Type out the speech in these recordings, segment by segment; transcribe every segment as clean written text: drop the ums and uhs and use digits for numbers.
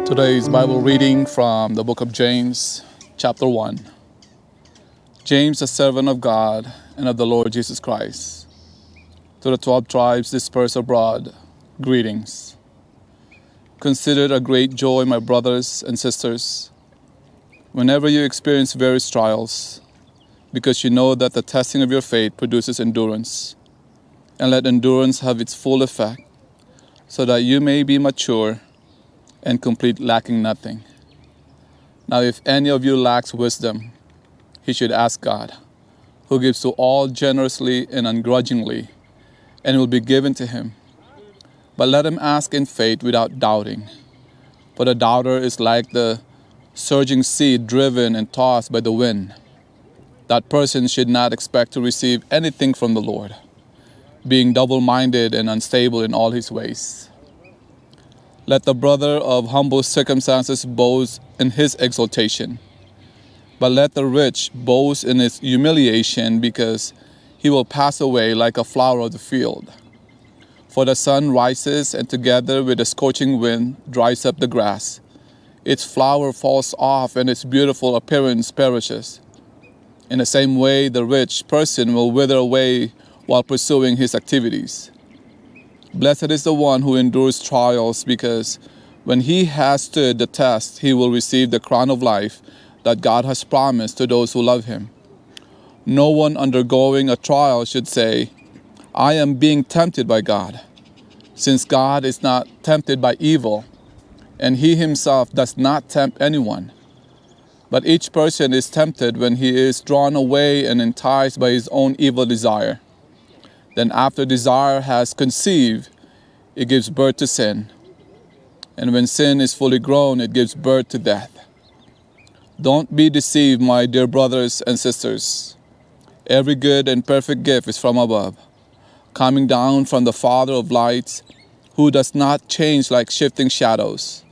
Today's Bible reading from the book of James, chapter 1. James, a servant of God and of the Lord Jesus Christ, to the 12 tribes dispersed abroad, greetings. Consider it a great joy, my brothers and sisters, whenever you experience various trials, because you know that the testing of your faith produces endurance. And let endurance have its full effect, so that you may be mature and complete, lacking nothing. Now if any of you lacks wisdom, he should ask God, who gives to all generously and ungrudgingly, and it will be given to him. But let him ask in faith without doubting. For the doubter is like the surging sea driven and tossed by the wind. That person should not expect to receive anything from the Lord, being double-minded and unstable in all his ways. Let the brother of humble circumstances boast in his exaltation, but let the rich boast in his humiliation, because he will pass away like a flower of the field. For the sun rises, and together with the scorching wind dries up the grass. Its flower falls off, and its beautiful appearance perishes. In the same way, the rich person will wither away while pursuing his activities. Blessed is the one who endures trials, because when he has stood the test, he will receive the crown of life that God has promised to those who love him. No one undergoing a trial should say, I am being tempted by God, since God is not tempted by evil, and he himself does not tempt anyone. But each person is tempted when he is drawn away and enticed by his own evil desire. Then after desire has conceived, it gives birth to sin. And when sin is fully grown, it gives birth to death. Don't be deceived, my dear brothers and sisters. Every good and perfect gift is from above, coming down from the Father of lights, who does not change like shifting shadows.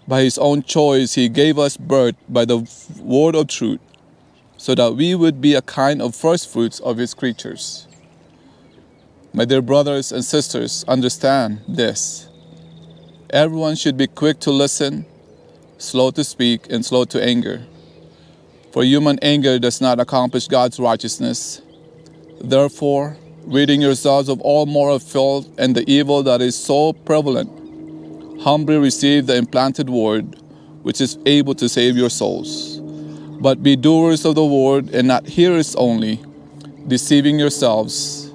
By his own choice, he gave us birth by the word of truth, so that we would be a kind of first fruits of his creatures. My dear brothers and sisters, understand this. Everyone should be quick to listen, slow to speak, and slow to anger. For human anger does not accomplish God's righteousness. Therefore, ridding yourselves of all moral filth and the evil that is so prevalent, humbly receive the implanted word, which is able to save your souls. But be doers of the word and not hearers only, deceiving yourselves.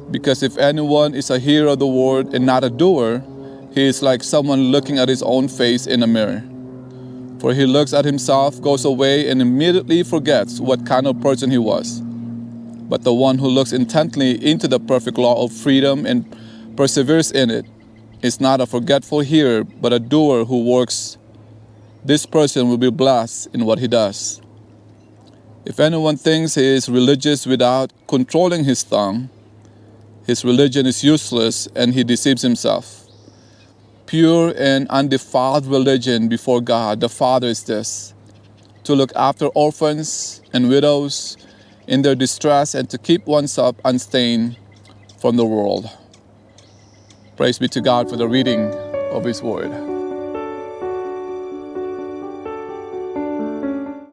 Because if anyone is a hearer of the word and not a doer, he is like someone looking at his own face in a mirror. For he looks at himself, goes away, and immediately forgets what kind of person he was. But the one who looks intently into the perfect law of freedom and perseveres in it is not a forgetful hearer, but a doer who works. This person will be blessed in what he does. If anyone thinks he is religious without controlling his tongue, his religion is useless, and he deceives himself. Pure and undefiled religion before God the Father is this: to look after orphans and widows in their distress, and to keep oneself unstained from the world. Praise be to God for the reading of his word.